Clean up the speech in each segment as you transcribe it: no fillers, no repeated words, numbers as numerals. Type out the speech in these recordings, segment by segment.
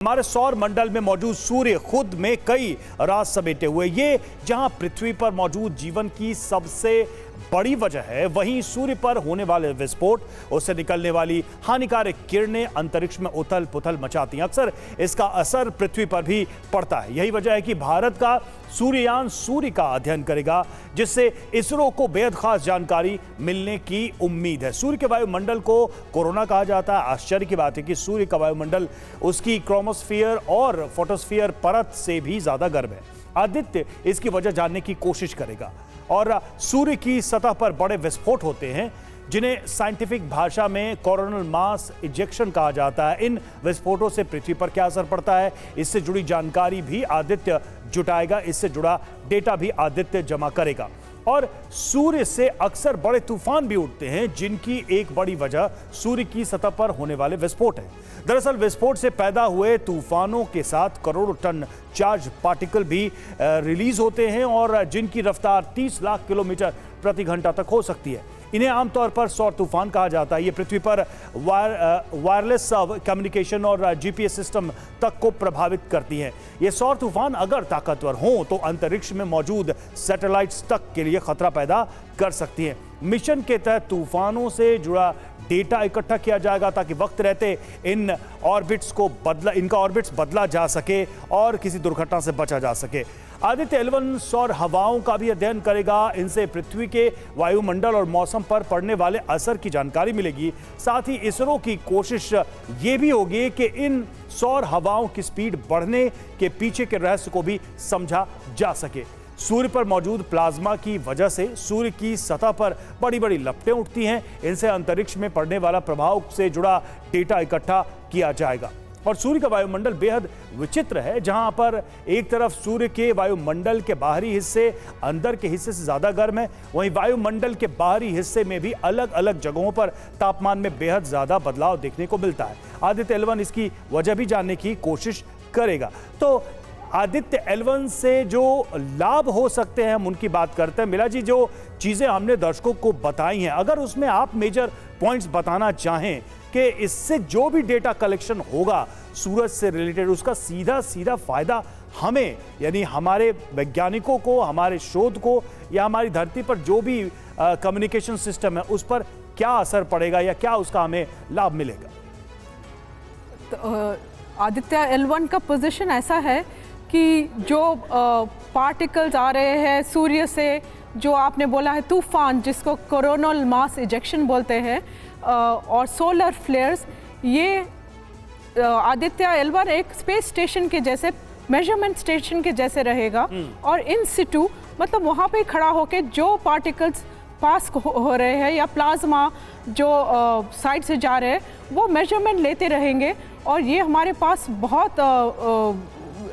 हमारे सौर मंडल में मौजूद सूर्य खुद में कई राज समेटे हुए। ये जहां पृथ्वी पर मौजूद जीवन की सबसे बड़ी वजह है, वहीं सूर्य पर होने वाले विस्फोट, उससे निकलने वाली हानिकारक किरणें अंतरिक्ष में उथल पुथल मचाती हैं। अक्सर इसका असर पृथ्वी पर भी पड़ता है। यही वजह है कि भारत का सूर्ययान सूर्य का अध्ययन करेगा, जिससे इसरो को बेहद खास जानकारी मिलने की उम्मीद है। सूर्य के वायुमंडल को कोरोना कहा जाता है। आश्चर्य की बात है कि सूर्य का वायुमंडल उसकी क्रोमोस्फीयर और फोटोस्फीयर परत से भी ज्यादा गर्म है। आदित्य इसकी वजह जानने की कोशिश करेगा। और सूर्य की सतह पर बड़े विस्फोट होते हैं, जिन्हें साइंटिफिक भाषा में कोरोनल मास इजेक्शन कहा जाता है। इन विस्फोटों से पृथ्वी पर क्या असर पड़ता है, इससे जुड़ी जानकारी भी आदित्य जुटाएगा। इससे जुड़ा डेटा भी आदित्य जमा करेगा। और सूर्य से अक्सर बड़े तूफान भी उठते हैं, जिनकी एक बड़ी वजह सूर्य की सतह पर होने वाले विस्फोट है। दरअसल विस्फोट से पैदा हुए तूफानों के साथ करोड़ों टन चार्ज पार्टिकल भी रिलीज होते हैं, और जिनकी रफ्तार 30 लाख किलोमीटर प्रति घंटा तक हो सकती है। इन्हें आमतौर पर सौर तूफान कहा जाता है। ये पृथ्वी पर वायरलेस कम्युनिकेशन और जीपीएस सिस्टम तक को प्रभावित करती हैं। ये सौर तूफान अगर ताकतवर हों तो अंतरिक्ष में मौजूद सैटेलाइट्स तक के लिए खतरा पैदा कर सकती हैं। मिशन के तहत तूफानों से जुड़ा डेटा इकट्ठा किया जाएगा, ताकि वक्त रहते इनका ऑर्बिट्स बदला जा सके और किसी दुर्घटना से बचा जा सके। आदित्य L1 सौर हवाओं का भी अध्ययन करेगा। इनसे पृथ्वी के वायुमंडल और मौसम पर पड़ने वाले असर की जानकारी मिलेगी। साथ ही इसरो की कोशिश ये भी होगी कि इन सौर हवाओं की स्पीड बढ़ने के पीछे के रहस्य को भी समझा जा सके। सूर्य पर मौजूद प्लाज्मा की वजह से सूर्य की सतह पर बड़ी बड़ी लपटें उठती हैं। इनसे अंतरिक्ष में पड़ने वाला प्रभाव से जुड़ा डेटा इकट्ठा किया जाएगा। और सूर्य का वायुमंडल बेहद विचित्र है, जहां पर एक तरफ सूर्य के वायुमंडल के बाहरी हिस्से अंदर के हिस्से से ज्यादा गर्म है, वहीं वायुमंडल के बाहरी हिस्से में भी अलग अलग जगहों पर तापमान में बेहद ज्यादा बदलाव देखने को मिलता है। आदित्य L1 इसकी वजह भी जानने की कोशिश करेगा। तो आदित्य L1 से जो लाभ हो सकते हैं हम उनकी बात करते हैं। मिला जी, जो चीजें हमने दर्शकों को बताई हैं, अगर उसमें आप मेजर पॉइंट्स बताना चाहें कि इससे जो भी डेटा कलेक्शन होगा सूरज से रिलेटेड, उसका सीधा सीधा फायदा हमें, यानी हमारे वैज्ञानिकों को, हमारे शोध को, या हमारी धरती पर जो भी कम्युनिकेशन सिस्टम है उस पर क्या असर पड़ेगा, या क्या उसका हमें लाभ मिलेगा? तो, आदित्य L1 का पोजीशन ऐसा है कि जो पार्टिकल्स आ रहे हैं सूर्य से, जो आपने बोला है तूफान, जिसको कोरोनल मास इजेक्शन बोलते हैं, और सोलर फ्लेयर्स, ये आदित्य L1 एक स्पेस स्टेशन के जैसे, मेजरमेंट स्टेशन के जैसे रहेगा। और इन सिटू, मतलब वहाँ पे खड़ा होकर जो पार्टिकल्स पास हो रहे हैं या प्लाज्मा जो साइड से जा रहे हैं, वो मेजरमेंट लेते रहेंगे। और ये हमारे पास बहुत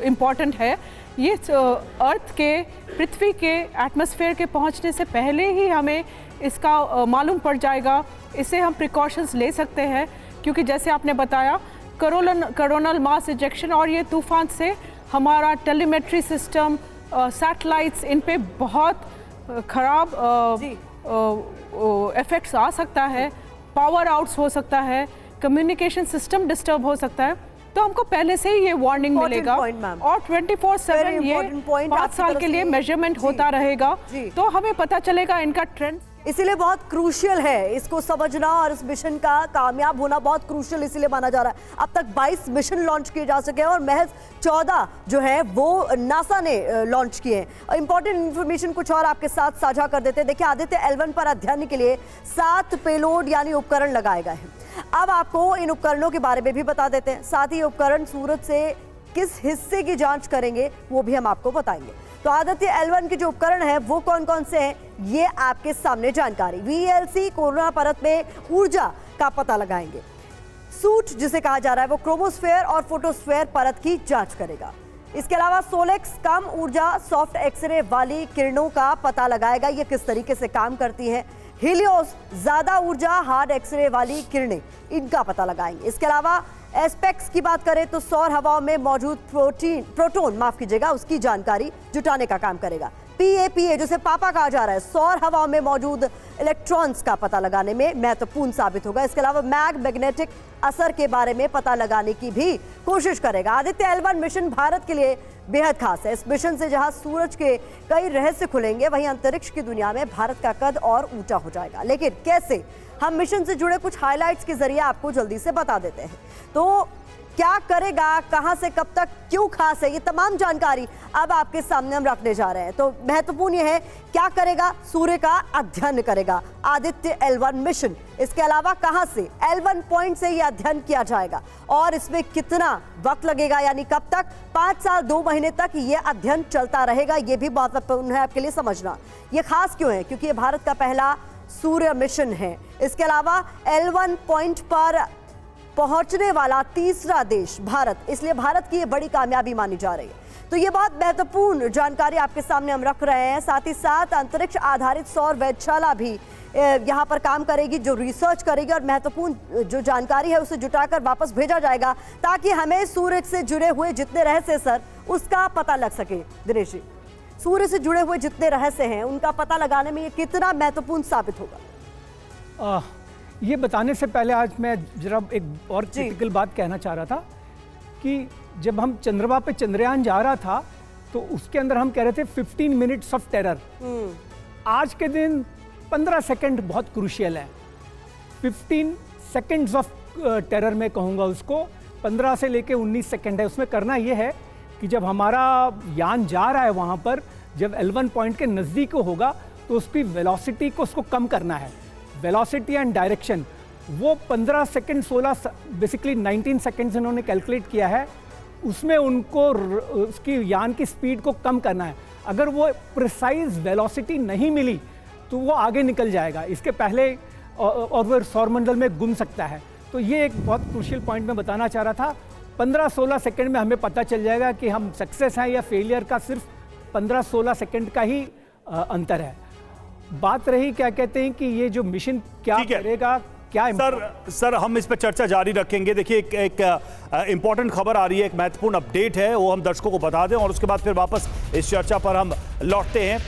इम्पॉर्टेंट है। ये अर्थ के, पृथ्वी के एटमॉस्फेयर के पहुंचने से पहले ही हमें इसका मालूम पड़ जाएगा। इससे हम प्रिकॉशंस ले सकते हैं, क्योंकि जैसे आपने बताया कोरोनल मास इजेक्शन और ये तूफान से हमारा टेलीमेट्री सिस्टम, सैटेलाइट्स, इन पे बहुत ख़राब इफ़ेक्ट्स आ सकता है। पावर आउट्स हो सकता है, कम्युनिकेशन सिस्टम डिस्टर्ब हो सकता है। तो हमको पहले से ही ये वार्निंग मिलेगा। और 24/7 ये 5 साल के लिए मेजरमेंट होता रहेगा, तो हमें पता चलेगा इनका ट्रेंड। इसीलिए बहुत क्रूशियल है इसको समझना, और इस मिशन का कामयाब होना बहुत क्रूशियल इसीलिए माना जा रहा है। अब तक 22 मिशन लॉन्च किए जा सके हैं, और महज 14 जो है वो नासा ने लॉन्च किए हैं। इंपॉर्टेंट इन्फॉर्मेशन कुछ और आपके साथ साझा कर देते हैं। देखिए, आदित्य L1 पर अध्ययन के लिए 7 पेलोड यानी उपकरण लगाए गए हैं। अब आपको इन उपकरणों के बारे में भी बता देते हैं। साथ ही उपकरण सूरज से किस हिस्से की जांच करेंगे वो भी हम आपको बताएंगे। तो आदित्य L1 के जो उपकरण हैं वो कौन कौन से हैं, ये आपके सामने जानकारी। VLC कोरोना परत में ऊर्जा का पता लगाएंगे। सूट जिसे कहा जा रहा है वो क्रोमोस्फेयर और फोटोस्फेयर परत की जांच करेगा। इसके अलावा सोलेक्स कम ऊर्जा सॉफ्ट एक्सरे वाली किरणों का पता लगाएगा, ये किस तरीके से काम करती है। हीलियोस ज्यादा ऊर्जा हार्ड एक्सरे वाली किरणें, इनका पता लगाएंगे। इसके अलावा एस्पेक्ट्स की बात करें तो सौर हवाओं में मौजूद प्रोटोन उसकी जानकारी जुटाने का काम करेगा। PAPA जिसे पापा कहा जा रहा है, सौर हवाओं में मौजूद इलेक्ट्रॉन्स का पता लगाने में महत्वपूर्ण साबित होगा। इसके अलावा मैग्नेटिक असर के बारे में पता लगाने की भी कोशिश करेगा। आदित्य L1 मिशन भारत के लिए बेहद खास है। इस मिशन से जहां सूरज के कई रहस्य खुलेंगे, वहीं अंतरिक्ष की दुनिया में भारत का कद और ऊंचा हो जाएगा। लेकिन कैसे, हम मिशन से जुड़े कुछ हाइलाइट्स के जरिए आपको जल्दी से बता देते हैं। तो क्या करेगा, कहां से कब तक, क्यों खास है, ये तमाम जानकारी अब आपके सामने हम रखने जा रहे हैं। तो महत्वपूर्ण ये है, क्या करेगा, सूर्य का अध्ययन करेगा आदित्य L1 मिशन। इसके अलावा कहां से, L1 पॉइंट से ये अध्ययन किया जाएगा और इसमें कितना वक्त लगेगा, यानी कब तक, 5 साल 2 महीने तक ये अध्ययन चलता रहेगा। ये भी महत्वपूर्ण है आपके लिए समझना। ये खास क्यों है, क्योंकि ये भारत का पहला सूर्य मिशन है। इसके अलावा L1 पॉइंट पर पहुंचने वाला तीसरा देश भारत, इसलिए भारत की ये बड़ी कामयाबी मानी जा रही है। तो ये बहुत महत्वपूर्ण जानकारी आपके सामने हम रख रहे हैं। साथ ही साथ अंतरिक्ष आधारित सौर वेधशाला भी यहाँ पर काम करेगी, जो रिसर्च करेगी और महत्वपूर्ण जो जानकारी है उसे जुटाकर वापस भेजा जाएगा, ताकि हमें सूर्य से जुड़े हुए जितने रहस्य सर उसका पता लग सके। दिनेश जी, सूर्य से जुड़े हुए जितने रहस्य हैं उनका पता लगाने में ये कितना महत्वपूर्ण साबित होगा? ये बताने से पहले आज मैं जरा एक और क्रिटिकल बात कहना चाह रहा था कि जब हम चंद्रमा पे चंद्रयान जा रहा था तो उसके अंदर हम कह रहे थे 15 मिनट्स ऑफ टेरर। आज के दिन 15 सेकंड बहुत क्रूशियल है। 15 सेकंड्स ऑफ टेरर मैं कहूँगा उसको, 15 से लेके 19 सेकंड है। उसमें करना ये है कि जब हमारा यान जा रहा है वहाँ पर, जब L1 पॉइंट के नज़दीक होगा तो उसकी वेलोसिटी को उसको कम करना है। वेलोसिटी एंड डायरेक्शन वो 15 सेकंड 16 बेसिकली 19 सेकंड्स इन्होंने कैलकुलेट किया है। उसमें उनको उसकी यान की स्पीड को कम करना है। अगर वो प्रिसाइज वेलोसिटी नहीं मिली तो वो आगे निकल जाएगा, इसके पहले और वो सौरमंडल में घूम सकता है। तो ये एक बहुत क्रूशियल पॉइंट मैं बताना चाह रहा था। 15-16 सेकंड में हमें पता चल जाएगा कि हम सक्सेस हैं या फेलियर का सिर्फ 15-16 सेकंड का ही अंतर है। बात रही क्या कहते हैं कि ये जो मिशन क्या करेगा, क्या सर हम इस पर चर्चा जारी रखेंगे। देखिए एक इंपॉर्टेंट खबर आ रही है, एक महत्वपूर्ण अपडेट है, वो हम दर्शकों को बता दें और उसके बाद फिर वापस इस चर्चा पर हम लौटते हैं।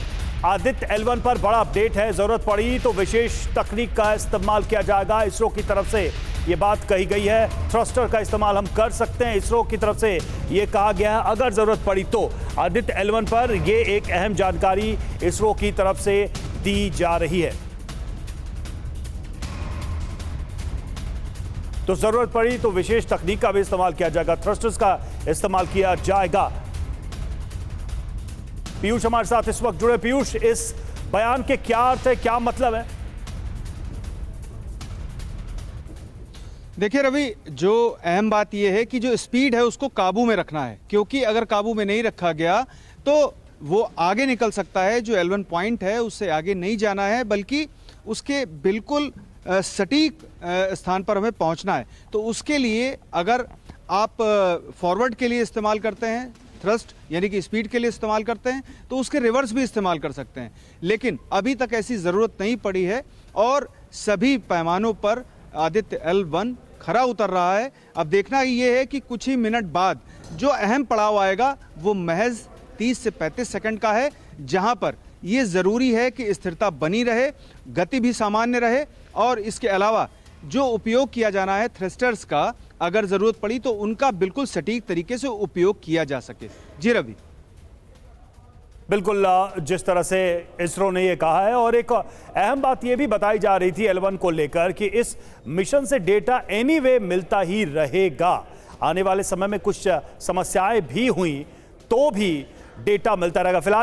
आदित्य L1 पर बड़ा अपडेट है, जरूरत पड़ी तो विशेष तकनीक का इस्तेमाल किया जाएगा। इसरो की तरफ से ये बात कही गई है, थ्रस्टर का इस्तेमाल हम कर सकते हैं, इसरो की तरफ से ये कहा गया है अगर जरूरत पड़ी तो। आदित्य L1 पर ये एक अहम जानकारी इसरो की तरफ से दी जा रही है। तो जरूरत पड़ी तो विशेष तकनीक का भी इस्तेमाल किया जाएगा, थ्रस्टर्स का इस्तेमाल किया जाएगा। पीयूष हमारे साथ इस वक्त जुड़े। पीयूष, इस बयान के क्या अर्थ है, क्या मतलब है? देखिए रवि, जो अहम बात यह है कि जो स्पीड है उसको काबू में रखना है, क्योंकि अगर काबू में नहीं रखा गया तो वो आगे निकल सकता है। जो L1 पॉइंट है उससे आगे नहीं जाना है, बल्कि उसके बिल्कुल सटीक स्थान पर हमें पहुंचना है। तो उसके लिए अगर आप फॉरवर्ड के लिए इस्तेमाल करते हैं, थ्रस्ट यानी कि स्पीड के लिए इस्तेमाल करते हैं, तो उसके रिवर्स भी इस्तेमाल कर सकते हैं। लेकिन अभी तक ऐसी ज़रूरत नहीं पड़ी है और सभी पैमानों पर आदित्य L1 खरा उतर रहा है। अब देखना ये है कि कुछ ही मिनट बाद जो अहम पड़ाव आएगा वो महज 30 से 35 सेकंड का है, जहां पर ये ज़रूरी है कि स्थिरता बनी रहे, गति भी सामान्य रहे और इसके अलावा जो उपयोग किया जाना है थ्रस्टर्स का, अगर ज़रूरत पड़ी तो उनका बिल्कुल सटीक तरीके से उपयोग किया जा सके। जी रवि, बिल्कुल जिस तरह से इसरो ने ये कहा है, और एक अहम बात ये भी बताई जा रही थी L1 को लेकर कि इस मिशन से डेटा एनीवे मिलता ही रहेगा। आने वाले समय में कुछ समस्याएं भी हुई तो भी डेटा मिलता रहेगा। फिलहाल